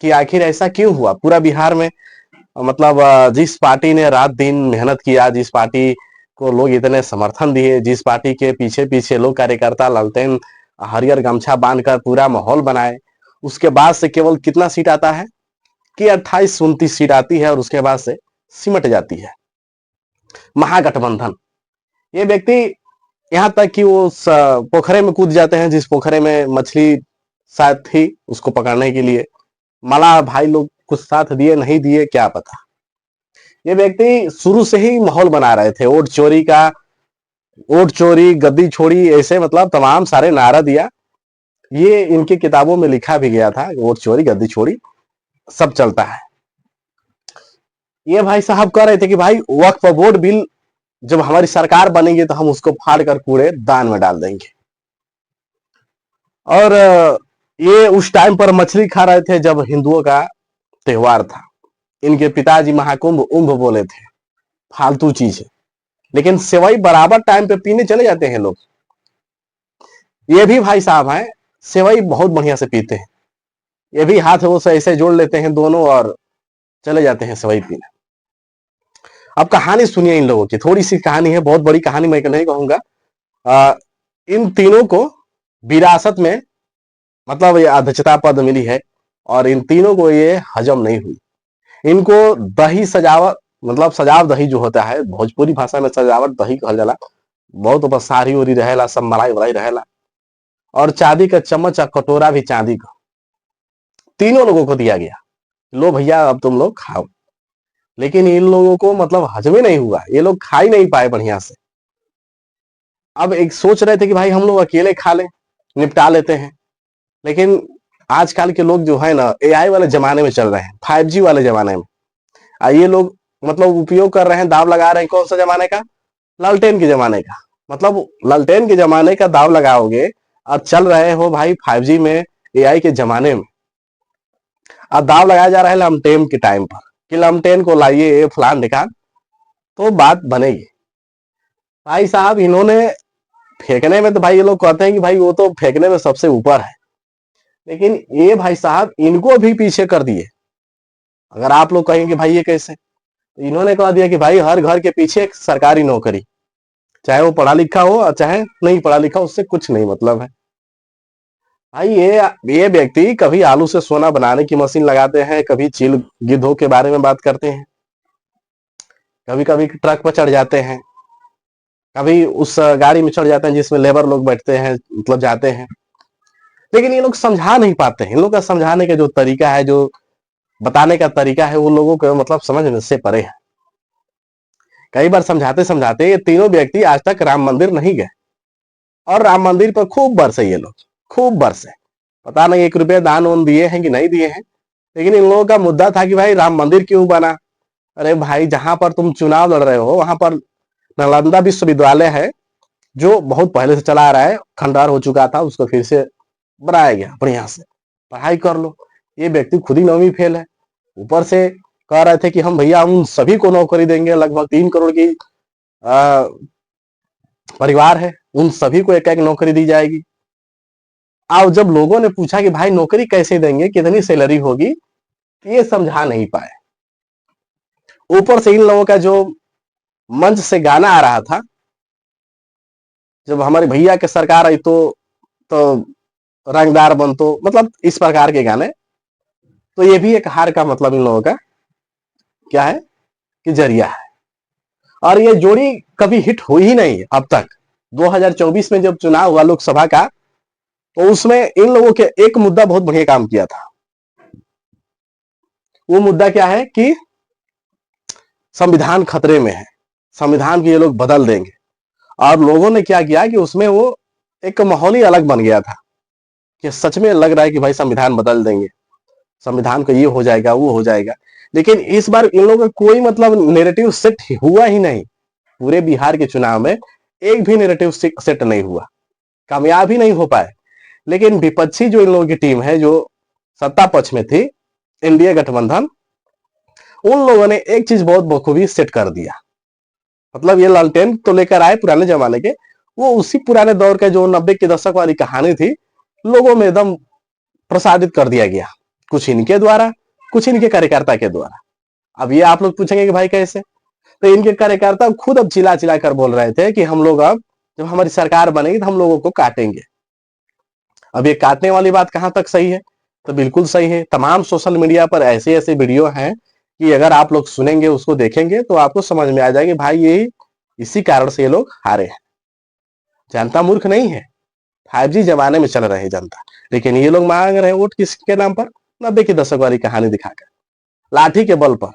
कि आखिर ऐसा क्यों हुआ पूरा बिहार में। मतलब जिस पार्टी ने रात दिन मेहनत किया, जिस पार्टी को लोग इतने समर्थन दिए, जिस पार्टी के पीछे पीछे लोग कार्यकर्ता लालटेन हरियर गमछा बांधकर पूरा माहौल बनाए, उसके बाद से केवल कितना सीट आता है कि 28-29 सीट आती है और उसके बाद से सिमट जाती है महागठबंधन। ये व्यक्ति यहाँ तक कि वो पोखरे में कूद जाते हैं, जिस पोखरे में मछली शायद थी उसको पकड़ने के लिए मलाह भाई लोग कुछ साथ दिए नहीं दिए क्या पता। ये व्यक्ति शुरू से ही माहौल बना रहे थे, वोट चोरी का, वोट चोरी गद्दी छोड़ी, ऐसे मतलब तमाम सारे नारा दिया। ये इनकी किताबों में लिखा भी गया था, वोट चोरी गद्दी छोड़ी सब चलता है। ये भाई साहब कह रहे थे कि भाई वक्फ बोर्ड बिल जब हमारी सरकार बनेगी तो हम उसको फाड़ कर कूड़े दान में डाल देंगे। और ये उस टाइम पर मछली खा रहे थे जब हिंदुओं का त्योहार था। इनके पिताजी महाकुंभ उम्भ बोले थे, फालतू चीज है। लेकिन सेवई बराबर टाइम पे पीने चले जाते हैं लोग। ये भी भाई साहब हैं, सेवई बहुत बढ़िया से पीते हैं। ये भी हाथ वो से ऐसे जोड़ लेते हैं दोनों और चले जाते हैं सेवई पीने। अब कहानी सुनिए इन लोगों की, थोड़ी सी कहानी है, बहुत बड़ी कहानी मैं नहीं कहूंगा। इन तीनों को विरासत में मतलब ये अध्यक्षता पद मिली है और इन तीनों को ये हजम नहीं हुई। इनको दही सजावट मतलब सजाव दही जो होता है, भोजपुरी भाषा में सजावट दही कहल जाला। बहुत ऊपर सारी ओरी रहेला, सब मलाई वलाई रहेला और चांदी का चम्मच और कटोरा भी चांदी का तीनों लोगों को दिया गया, लो भैया अब तुम लोग खाओ। लेकिन इन लोगों को मतलब हजम ही नहीं हुआ, ये लोग खा ही नहीं पाए बढ़िया से। अब एक सोच रहे थे कि भाई हम लोग अकेले खा लें, निपटा लेते हैं। लेकिन आजकल के लोग जो है ना एआई वाले जमाने में चल रहे हैं, 5G वाले जमाने में। ये लोग मतलब उपयोग कर रहे हैं, दाव लगा रहे हैं कौन सा जमाने का, लालटेन के जमाने का। मतलब लालटेन के जमाने का दाव लगाओगे और चल रहे हो भाई 5G में एआई के जमाने में। अब दाव लगाया जा रहा है लमटेन के टाइम पर कि लमटेन को लाइए फलान ढिकान तो बात बनेगी। भाई साहब इन्होंने फेंकने में तो भाई ये लोग कहते हैं कि भाई वो तो फेंकने में सबसे ऊपर है, लेकिन ये भाई साहब इनको भी पीछे कर दिए। अगर आप लोग कहेंगे भाई ये कैसे, तो इन्होंने कह दिया कि भाई हर घर के पीछे एक सरकारी नौकरी, चाहे वो पढ़ा लिखा हो और चाहे नहीं पढ़ा लिखा, उससे कुछ नहीं मतलब है। भाई ये व्यक्ति कभी आलू से सोना बनाने की मशीन लगाते हैं, कभी चील गिद्धों के बारे में बात करते हैं, कभी कभी ट्रक पर चढ़ जाते हैं, कभी उस गाड़ी में चढ़ जाते हैं जिसमें लेबर लोग बैठते हैं मतलब जाते हैं। लेकिन ये लोग समझा नहीं पाते हैं। इन लोग का समझाने का जो तरीका है, जो बताने का तरीका है, वो लोगों को मतलब समझ से परे है। कई बार समझाते समझाते ये तीनों व्यक्ति आज तक राम मंदिर नहीं गए और राम मंदिर पर खूब बरसे ये लोग, खूब बरसे। पता नहीं 1 रुपया दान वान दिए हैं कि नहीं दिए हैं, लेकिन इन लोगों का मुद्दा था कि भाई राम मंदिर क्यों बना। अरे भाई जहां पर तुम चुनाव लड़ रहे हो वहां पर नालंदा विश्वविद्यालय है जो बहुत पहले से चला आ रहा है, खंडहर हो चुका था, उसको फिर से बनाया गया, बढ़िया से पढ़ाई कर लो। ये व्यक्ति खुद ही 9वीं फेल है, ऊपर से कह रहे थे कि हम भैया उन सभी को नौकरी देंगे, लगभग 3 करोड़ की परिवार है, उन सभी को एक एक नौकरी दी जाएगी। अब जब लोगों ने पूछा कि भाई नौकरी कैसे देंगे, कितनी सैलरी होगी, तो ये समझा नहीं पाए। ऊपर से इन लोगों का जो मंच से गाना आ रहा था, जब हमारे भैया के सरकार आई तो रंगदार बन, तो मतलब इस प्रकार के गाने, तो ये भी एक हार का मतलब इन लोगों का क्या है कि जरिया है। और ये जोड़ी कभी हिट हुई ही नहीं अब तक। 2024 में जब चुनाव हुआ लोकसभा का, तो उसमें इन लोगों के एक मुद्दा बहुत बढ़िया काम किया था। वो मुद्दा क्या है कि संविधान खतरे में है, संविधान को ये लोग बदल देंगे। और लोगों ने क्या किया कि उसमें वो एक माहौल ही अलग बन गया था कि सच में लग रहा है कि भाई संविधान बदल देंगे, संविधान को ये हो जाएगा वो हो जाएगा। लेकिन इस बार इन लोगों का कोई मतलब नेरेटिव सेट हुआ ही नहीं। पूरे बिहार के चुनाव में एक भी नेरेटिव सेट नहीं हुआ, कामयाब ही नहीं हो पाए। लेकिन विपक्षी जो इन लोगों की टीम है, जो सत्ता पक्ष में थी, एनडीए गठबंधन, उन लोगों ने एक चीज बहुत बखूबी सेट कर दिया। मतलब ये लालटेन तो लेकर आए पुराने जमाने के, वो उसी पुराने दौर के जो 90 के दशक वाली कहानी थी, लोगों में एकदम प्रसारित कर दिया गया कुछ इनके द्वारा, कुछ इनके कार्यकर्ता के द्वारा। अब ये आप लोग पूछेंगे कि भाई कैसे, तो इनके कार्यकर्ता खुद अब चिल्ला चिल्ला कर बोल रहे थे कि हम लोग अब जब हमारी सरकार बनेगी तो हम लोगों को काटेंगे। अब ये काटने वाली बात कहां तक सही है? तो बिल्कुल सही है। तमाम सोशल मीडिया पर ऐसे ऐसे वीडियो हैं कि अगर आप लोग सुनेंगे, उसको देखेंगे, तो आपको समझ में आ जाएगी भाई ये इसी कारण से ये लोग हारे हैं। जनता मूर्ख नहीं है, 5G जमाने में चल रहे हैं जनता, लेकिन ये लोग मांग रहे हैं वोट किसके नाम पर? 90 के दशक वाली कहानी दिखाकर, लाठी के बल पर।